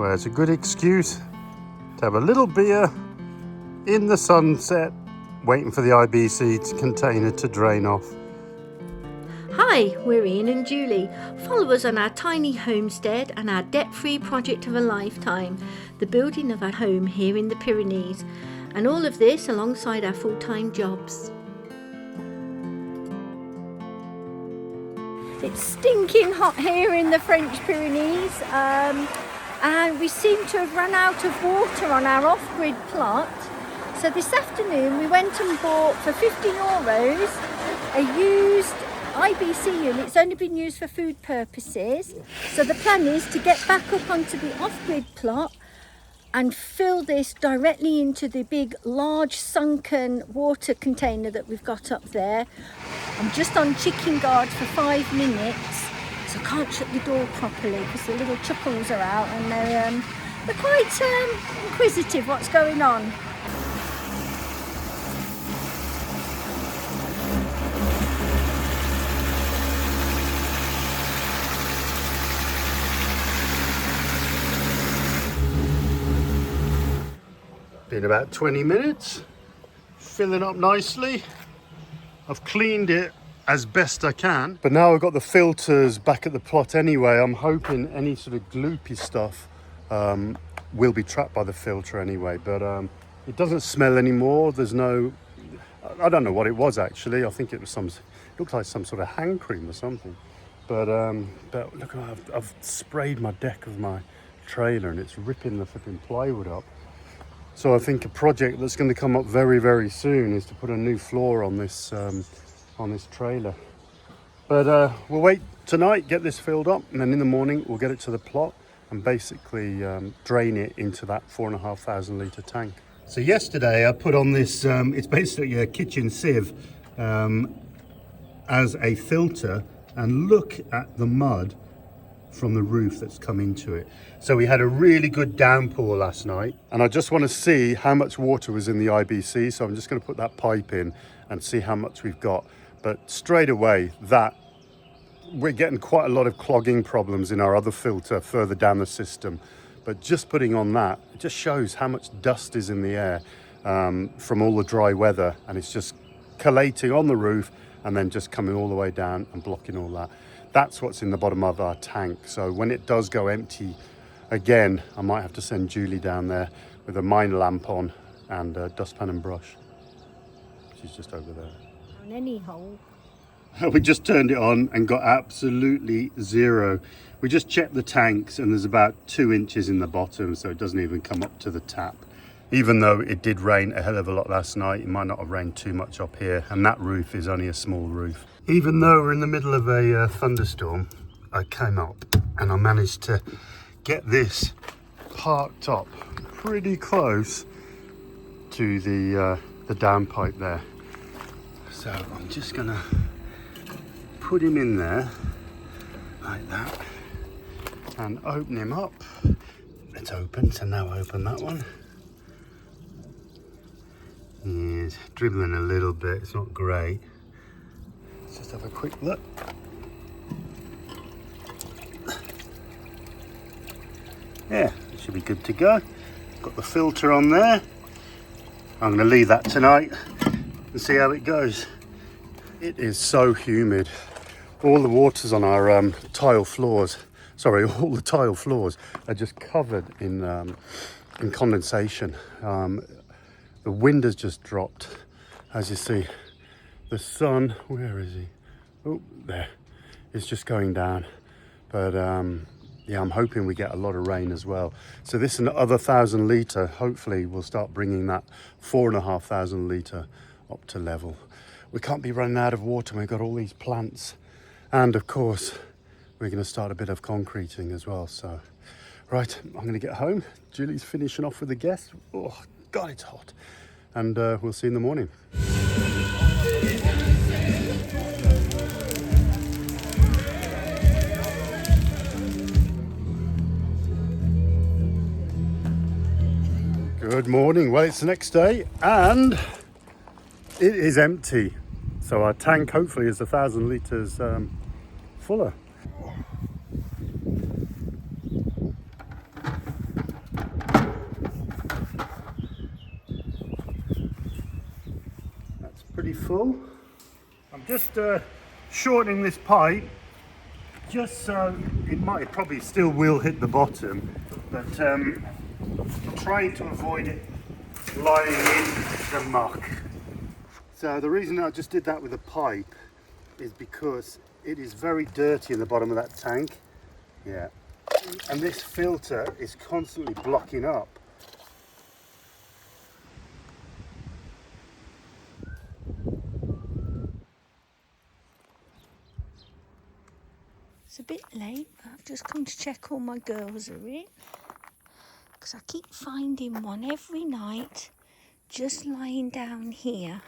where it's a good excuse to have a little beer in the sunset, waiting for the IBC container to drain off. Hi, we're Ian and Julie. Follow us on our tiny homestead and our debt-free project of a lifetime, the building of our home here in the Pyrenees, and all of this alongside our full-time jobs. It's stinking hot here in the French Pyrenees, and we seem to have run out of water on our off-grid plot. So this afternoon we went and bought for €50 a used IBC unit. It's only been used for food purposes. So the plan is to get back up onto the off-grid plot and fill this directly into the big, large sunken water container that we've got up there. I'm just on chicken guard for 5 minutes, so I can't shut the door properly because the little chuckles are out and they're quite inquisitive what's going on. Been about 20 minutes, filling up nicely. I've cleaned it as best I can, but now I've got the filters back at the plot anyway. I'm hoping any sort of gloopy stuff will be trapped by the filter anyway, but it doesn't smell anymore. There's no, I don't know what it was actually. I think it was it looked like some sort of hand cream or something. But look, I've sprayed my deck of my trailer and it's ripping the flipping plywood up. So I think a project that's going to come up very, very soon is to put a new floor on this trailer. But we'll wait tonight, get this filled up, and then in the morning we'll get it to the plot and basically drain it into that 4,500 litre tank. So yesterday I put on this, it's basically a kitchen sieve as a filter, and look at the mud from the roof that's come into it. So we had a really good downpour last night, and I just want to see how much water was in the IBC, so I'm just going to put that pipe in and see how much we've got. But straight away, that we're getting quite a lot of clogging problems in our other filter further down the system. But just putting on that, it just shows how much dust is in the air from all the dry weather, and it's just collating on the roof and then just coming all the way down and blocking all that. That's what's in the bottom of our tank. So when it does go empty again, I might have to send Julie down there with a mine lamp on and a dustpan and brush. She's just over there. On any hole. We just turned it on and got absolutely zero. We just checked the tanks and there's about 2 inches in the bottom, so it doesn't even come up to the tap. Even though it did rain a hell of a lot last night, it might not have rained too much up here, and that roof is only a small roof. Even though we're in the middle of a thunderstorm, I came up and I managed to get this parked up pretty close to the downpipe there. So I'm just gonna put him in there like that and open him up. It's open, so now open that one. He's dribbling a little bit, it's not great. Let's just have a quick look. Yeah, it should be good to go. Got the filter on there. I'm going to leave that tonight and see how it goes. It is so humid. All the water's on our tile floors. Sorry, all the tile floors are just covered in condensation. The wind has just dropped, as you see. The sun, where is he? Oh, there. It's just going down. But yeah, I'm hoping we get a lot of rain as well. So this other 1,000 litre, hopefully will start bringing that 4,500 litre up to level. We can't be running out of water. We've got all these plants. And of course, we're going to start a bit of concreting as well. So, right, I'm going to get home. Julie's finishing off with the guests. Oh, God, it's hot. And we'll see you in the morning. Good morning. Well, it's the next day and it is empty. So our tank hopefully is 1,000 litres fuller. full. I'm just shortening this pipe just so it probably still will hit the bottom, but I'm trying to avoid it lying in the muck. So the reason I just did that with a pipe is because it is very dirty in the bottom of that tank. Yeah. And this filter is constantly blocking up. It's a bit late, but I've just come to check all my girls are in, because I keep finding one every night just lying down here.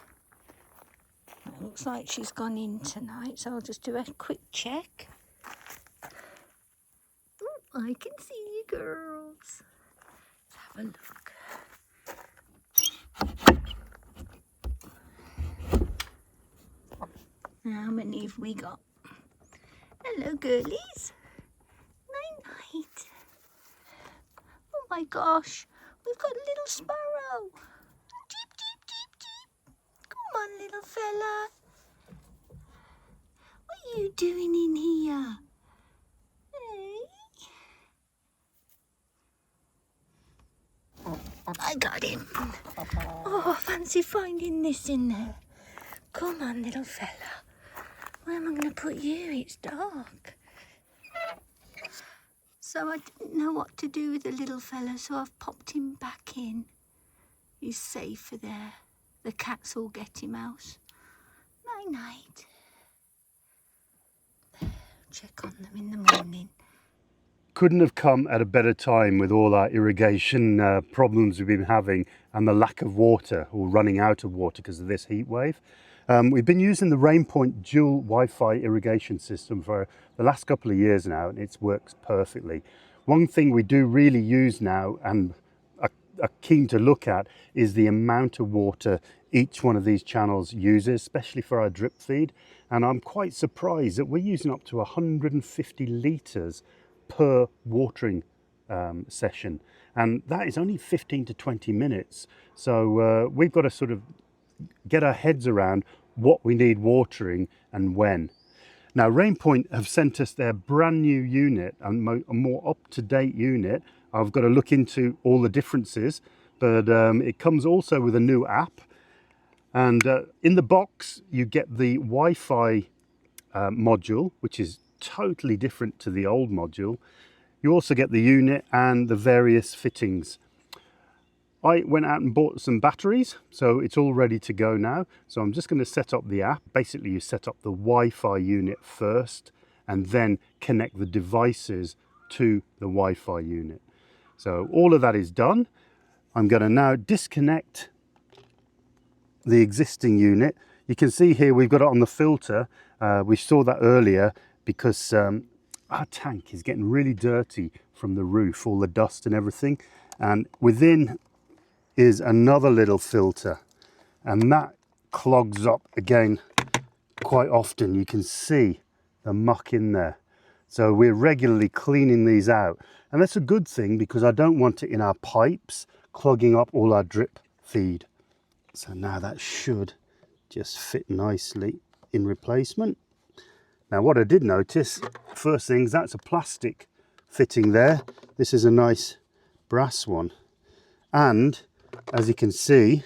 It looks like she's gone in tonight, so I'll just do a quick check. Oh, I can see you girls. Let's have a look. How many have we got? Hello, girlies. Night night. Oh my gosh, we've got a little sparrow. Cheep, cheep, cheep, cheep. Come on, little fella. What are you doing in here? Hey? I got him. Oh, fancy finding this in there. Come on, little fella. Where am I going to put you? It's dark. So I didn't know what to do with the little fella, so I've popped him back in. He's safer there. The cats all get him out. Night night. Check on them in the morning. Couldn't have come at a better time with all our irrigation problems we've been having and the lack of water, or running out of water because of this heat wave. We've been using the Rainpoint dual Wi-Fi irrigation system for the last couple of years now, and it works perfectly. One thing we do really use now and are keen to look at is the amount of water each one of these channels uses, especially for our drip feed. And I'm quite surprised that we're using up to 150 litres per watering session, and that is only 15 to 20 minutes. So we've got to sort of get our heads around what we need watering and when. Now, Rainpoint have sent us their brand new unit, and a more up-to-date unit. I've got to look into all the differences, but it comes also with a new app. And in the box, you get the Wi-Fi module, which is totally different to the old module. You also get the unit and the various fittings. I went out and bought some batteries, so it's all ready to go now. So I'm just going to set up the app. Basically, you set up the Wi-Fi unit first and then connect the devices to the Wi-Fi unit. So all of that is done. I'm going to now disconnect the existing unit. You can see here we've got it on the filter. We saw that earlier because our tank is getting really dirty from the roof, all the dust and everything. And within is another little filter, and that clogs up again quite often. You can see the muck in there. So we're regularly cleaning these out, and that's a good thing because I don't want it in our pipes clogging up all our drip feed. So now that should just fit nicely in replacement. Now, what I did notice, first things, that's a plastic fitting there. This is a nice brass one, and as you can see,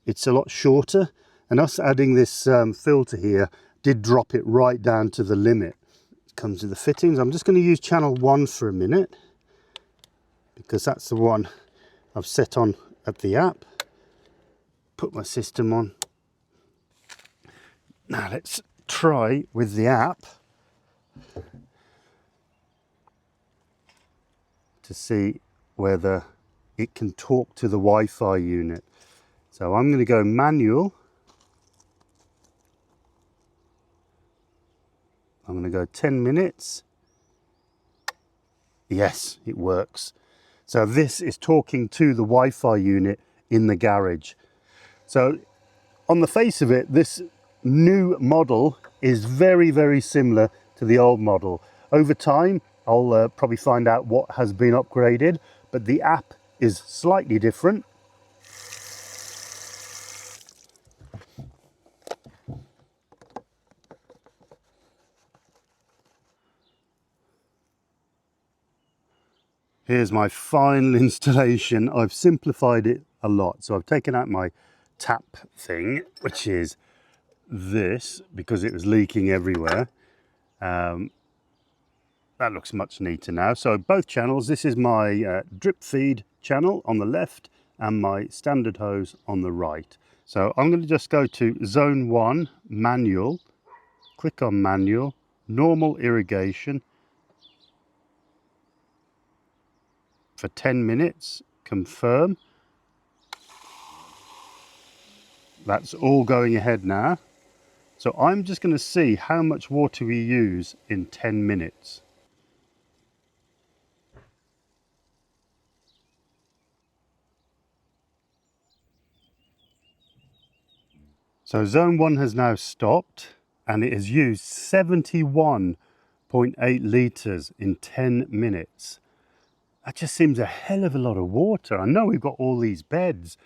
it's a lot shorter, and us adding this filter here did drop it right down to the limit. It comes with the fittings. I'm just going to use channel 1 for a minute because that's the one I've set on at the app. Put my system on. Now let's try with the app to see whether it can talk to the Wi-Fi unit. So I'm going to go manual. I'm going to go 10 minutes. Yes, it works. So this is talking to the Wi-Fi unit in the garage. So on the face of it, this new model is very, very similar to the old model. Over time, I'll probably find out what has been upgraded, but the app is slightly different. Here's my final installation. I've simplified it a lot. So I've taken out my tap thing, which is this, because it was leaking everywhere. That looks much neater now. So both channels, this is my drip feed channel on the left and my standard hose on the right. So I'm going to just go to zone 1, manual, click on manual, normal irrigation for 10 minutes, confirm. That's all going ahead now. So I'm just going to see how much water we use in 10 minutes. So zone 1 has now stopped and it has used 71.8 litres in 10 minutes. That just seems a hell of a lot of water. I know we've got all these beds,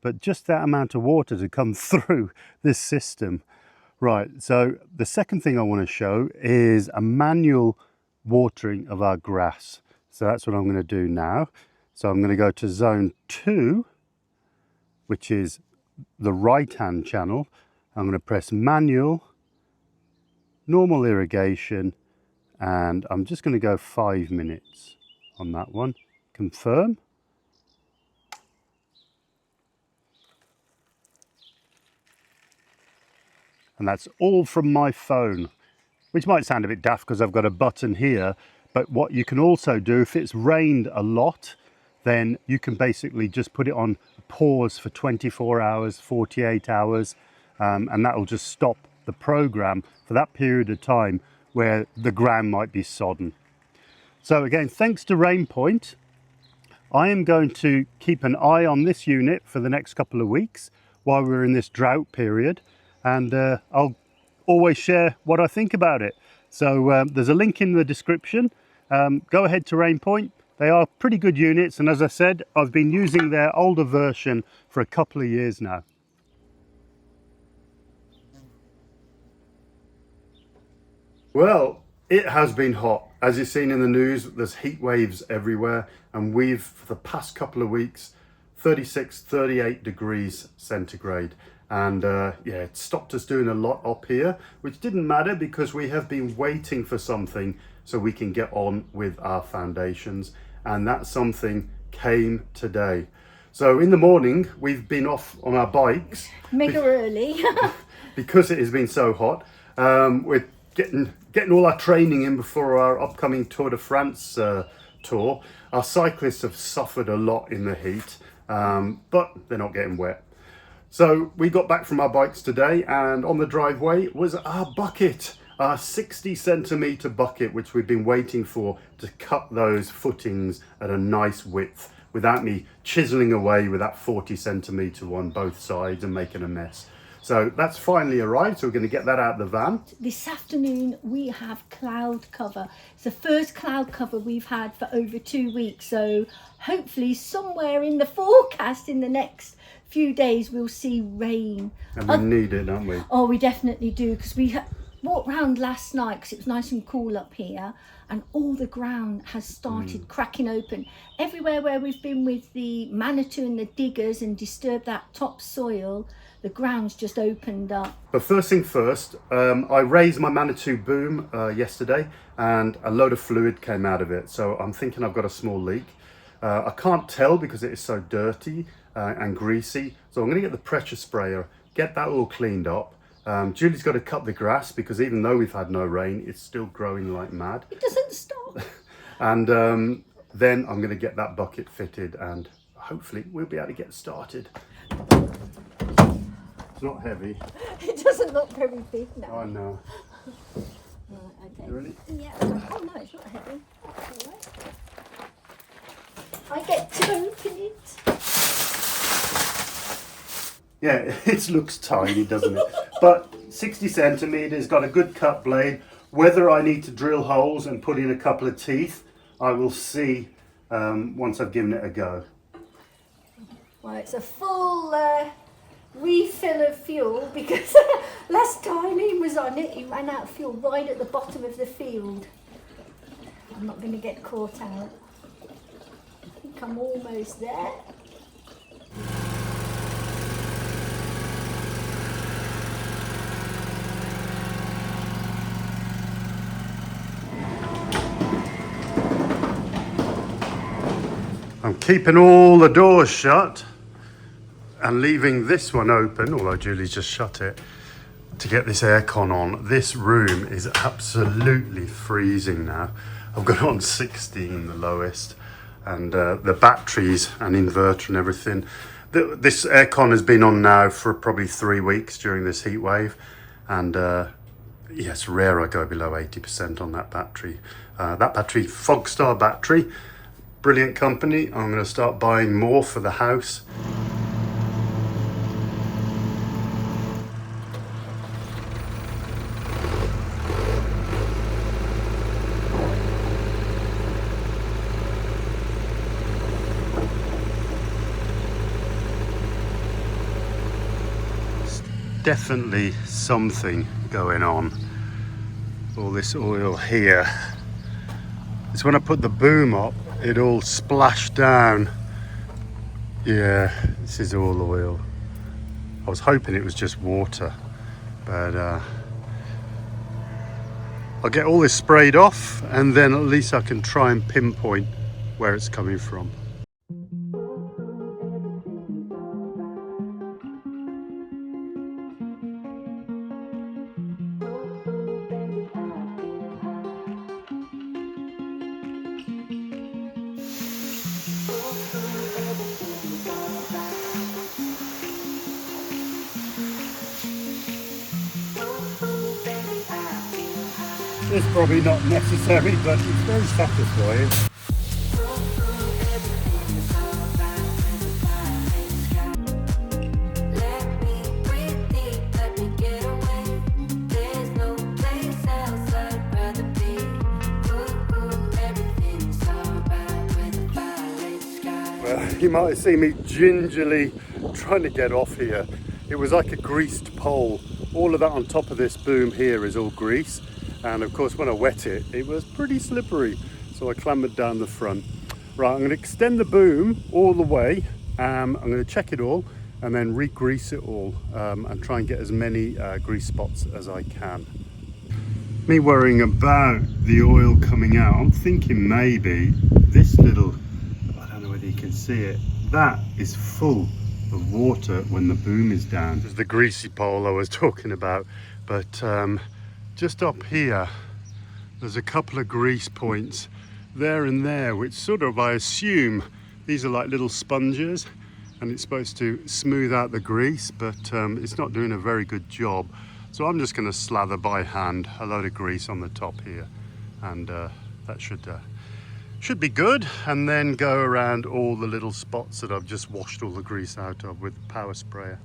but just that amount of water to come through this system. Right, so the second thing I want to show is a manual watering of our grass. So that's what I'm going to do now. So I'm going to go to zone 2, which is the right hand channel. I'm going to press manual, normal irrigation, and I'm just going to go 5 minutes on that one. Confirm. And that's all from my phone, which might sound a bit daft because I've got a button here, but what you can also do, if it's rained a lot, then you can basically just put it on pause for 24 hours, 48 hours, and that will just stop the program for that period of time where the ground might be sodden. So again, thanks to Rainpoint, I am going to keep an eye on this unit for the next couple of weeks while we're in this drought period, and I'll always share what I think about it. So there's a link in the description. Go ahead to Rainpoint. They are pretty good units, and as I said, I've been using their older version for a couple of years now. Well, it has been hot. As you've seen in the news, there's heat waves everywhere, and we've, for the past couple of weeks, 36, 38 degrees centigrade. And yeah, it stopped us doing a lot up here, which didn't matter because we have been waiting for something so we can get on with our foundations. And that something came today. So in the morning, we've been off on our bikes. Mega early. Because it has been so hot. We're getting all our training in before our upcoming Tour de France tour. Our cyclists have suffered a lot in the heat, but they're not getting wet. So we got back from our bikes today, and on the driveway was our bucket, our 60 centimetre bucket, which we've been waiting for to cut those footings at a nice width without me chiseling away with that 40 centimetre one both sides and making a mess. So that's finally arrived, so we're going to get that out of the van. This afternoon we have cloud cover. It's the first cloud cover we've had for over 2 weeks, so hopefully somewhere in the forecast in the next few days we'll see rain. And we need it, don't we? Oh, we definitely do, because we walked round last night because it was nice and cool up here, and all the ground has started cracking open. Everywhere where we've been with the Manitou and the diggers and disturbed that topsoil, the ground's just opened up. But first thing first, I raised my Manitou boom yesterday and a load of fluid came out of it. So I'm thinking I've got a small leak. I can't tell because it is so dirty and greasy. So I'm going to get the pressure sprayer, get that all cleaned up. Julie's got to cut the grass because even though we've had no rain, it's still growing like mad. It doesn't stop. And then I'm going to get that bucket fitted and hopefully we'll be able to get started. It's not heavy. It doesn't look very big now. I know. Right, okay. You ready? Yeah. Oh no, it's not heavy. That's all right. I get to open it. Yeah, it looks tiny, doesn't it? But 60 centimetres, got a good cut blade. Whether I need to drill holes and put in a couple of teeth, I will see once I've given it a go. Well, it's a full refill of fuel because last time he was on it, he ran out of fuel right at the bottom of the field. I'm not going to get caught out. think I'm almost there. I'm keeping all the doors shut and leaving this one open, although Julie's just shut it, to get this aircon on. This room is absolutely freezing now. I've got it on 16, the lowest, and the batteries and inverter and everything. This aircon has been on now for probably 3 weeks during this heat wave, and yeah, it's rare I go below 80% on that battery. Fogstar battery, brilliant company. I'm going to start buying more for the house. Definitely something going on. All this oil here. It's when I put the boom up, it all splashed down. Yeah, this is all oil. I was hoping it was just water, but I'll get all this sprayed off and then at least I can try and pinpoint where it's coming from. It's probably not necessary, but it's very satisfying. Well, you might have seen me gingerly trying to get off here. It was like a greased pole. All of that on top of this boom here is all grease. And of course, when I wet it, it was pretty slippery. So I clambered down the front. Right, I'm going to extend the boom all the way. I'm going to check it all and then re-grease it all and try and get as many grease spots as I can. Me worrying about the oil coming out, I'm thinking maybe this little, I don't know whether you can see it, that is full of water when the boom is down. There's the greasy pole I was talking about, but just up here, there's a couple of grease points there and there, which sort of, I assume, these are like little sponges and it's supposed to smooth out the grease, but it's not doing a very good job. So I'm just going to slather by hand a load of grease on the top here, and that should be good, and then go around all the little spots that I've just washed all the grease out of with the power sprayer.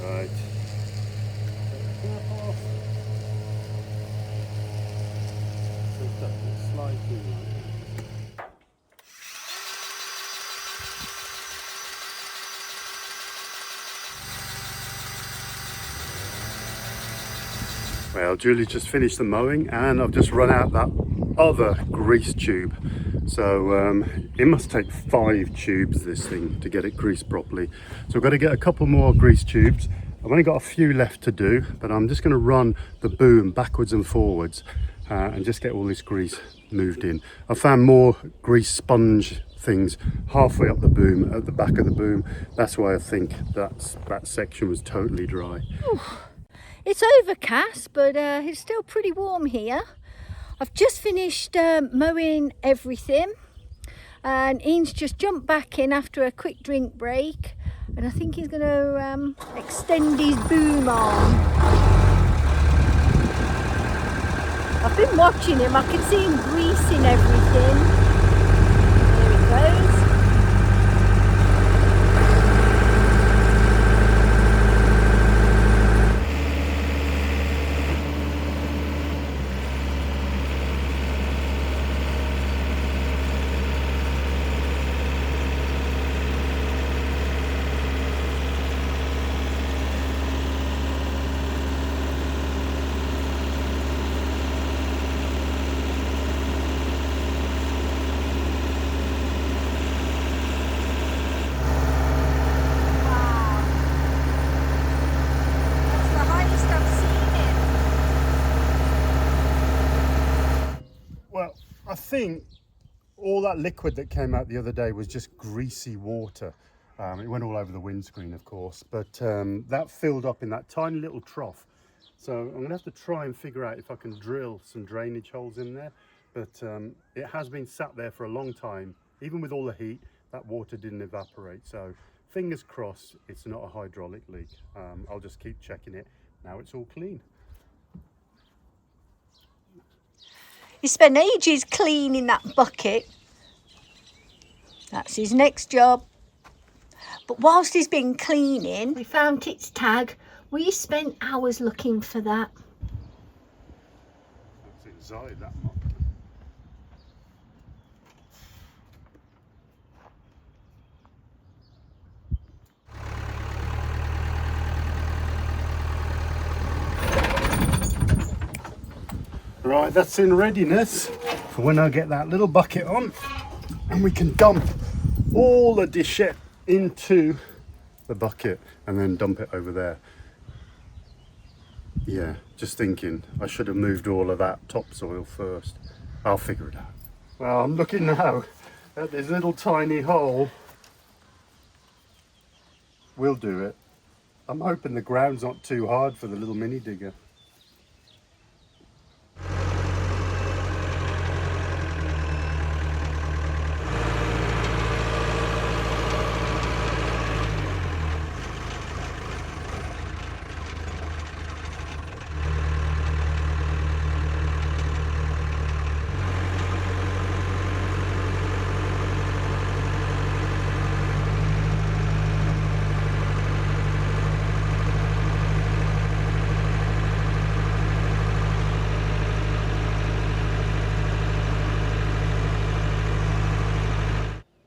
Right. Well, Julie just finished the mowing and I've just run out that other grease tube. So it must take 5 tubes, this thing, to get it greased properly. So I've got to get a couple more grease tubes. I've only got a few left to do, but I'm just going to run the boom backwards and forwards and just get all this grease moved in. I found more grease sponge things halfway up the boom, at the back of the boom. That's why I think that section was totally dry. Ooh, it's overcast, but it's still pretty warm here. I've just finished mowing everything, and Ian's just jumped back in after a quick drink break, and I think he's going to extend his boom arm. I've been watching him, I can see him greasing everything. There he goes. think all that liquid that came out the other day was just greasy water. It went all over the windscreen, of course, but that filled up in that tiny little trough. So I'm going to have to try and figure out if I can drill some drainage holes in there. But it has been sat there for a long time. Even with all the heat, that water didn't evaporate. So fingers crossed it's not a hydraulic leak. I'll just keep checking it. Now it's all clean. He spent ages cleaning that bucket. That's his next job. But whilst he's been cleaning, we found its tag. We spent hours looking for that. What's inside that mop? Right, that's in readiness for when I get that little bucket on and we can dump all the dishette into the bucket and then dump it over there. Yeah, just thinking I should have moved all of that topsoil first. I'll figure it out. Well, I'm looking now at this little tiny hole. We'll do it. I'm hoping the ground's not too hard for the little mini digger.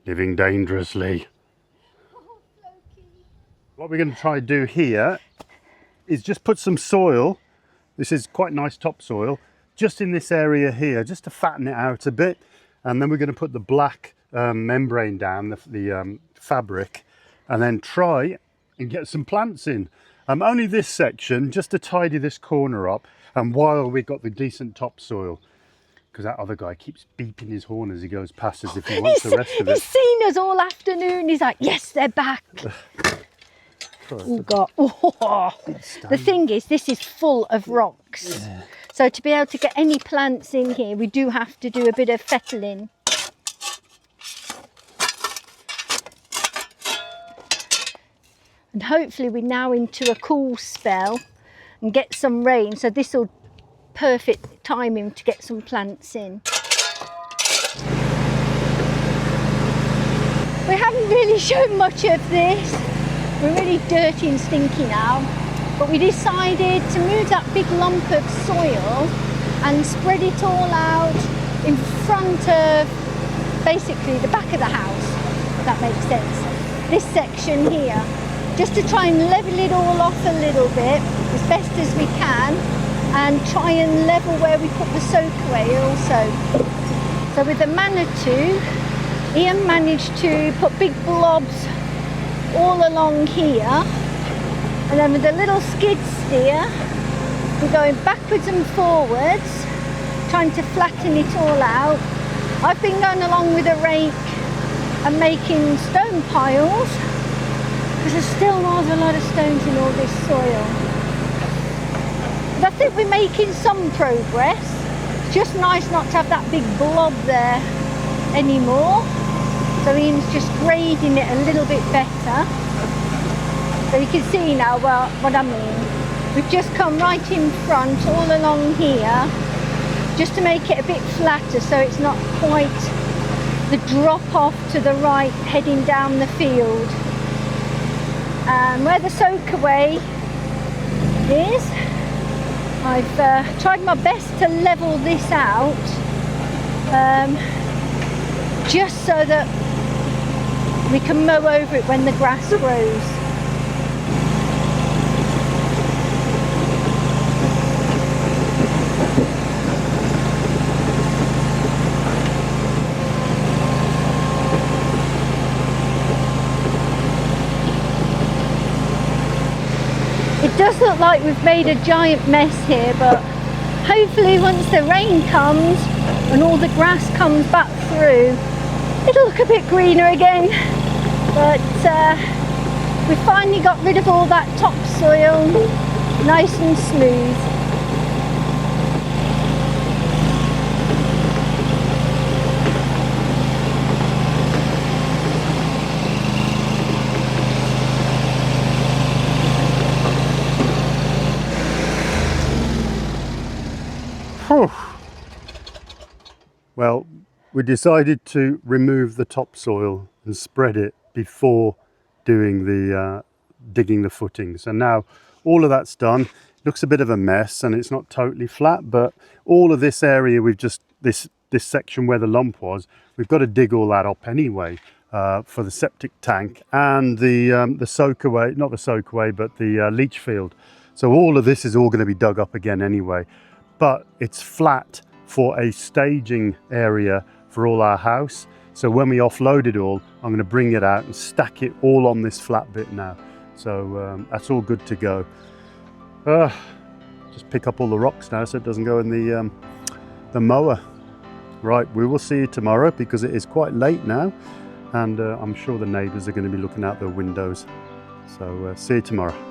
Living dangerously. What we're going to try to do here is just put some soil. This is quite nice topsoil, just in this area here, just to fatten it out a bit. And then we're going to put the black membrane down, the fabric, and then try and get some plants in. Only this section, just to tidy this corner up, and while we've got the decent topsoil. Because that other guy keeps beeping his horn as he goes past as if he wants the rest of it. He's seen us all afternoon. He's like, yes, they're back. Oh, God. Oh. The thing is, this is full of rocks. Yeah. So to be able to get any plants in here, we do have to do a bit of fettling. And hopefully we're now into a cool spell and get some rain. So this will perfect timing to get some plants in. We haven't really shown much of this. We're really dirty and stinky now, but we decided to move that big lump of soil and spread it all out in front of basically the back of the house, if that makes sense. This section here, just to try and level it all off a little bit as best as we can, and try and level where we put the soak away also. So with the Manitou, Ian managed to put big blobs all along here, and then with the little skid steer, we're going backwards and forwards, trying to flatten it all out. I've been going along with a rake and making stone piles, because there's still rather a lot of stones in all this soil. But I think we're making some progress. It's just nice not to have that big blob there anymore. So Ian's just grading it a little bit better. So you can see now what I mean. We've just come right in front all along here, just to make it a bit flatter so it's not quite the drop off to the right heading down the field. And where the soak away is, I've tried my best to level this out, just so that we can mow over it when the grass grows. It does look like we've made a giant mess here, but Hopefully once the rain comes and all the grass comes back through, it'll look a bit greener again. But we finally got rid of all that topsoil, nice and smooth. Well, we decided to remove the topsoil and spread it before doing the digging the footings. And now all of that's done. Looks a bit of a mess and it's not totally flat, but all of this area, we've just this section where the lump was, we've got to dig all that up anyway for the septic tank and the soakaway, not the soakaway, but the leach field. So all of this is all going to be dug up again anyway, but it's flat for a staging area for all our house. So when we offload it all, I'm going to bring it out and stack it all on this flat bit now. So that's all good to go. Just pick up all the rocks now so it doesn't go in the mower. Right, we will see you tomorrow because it is quite late now, and I'm sure the neighbours are going to be looking out their windows. So see you tomorrow.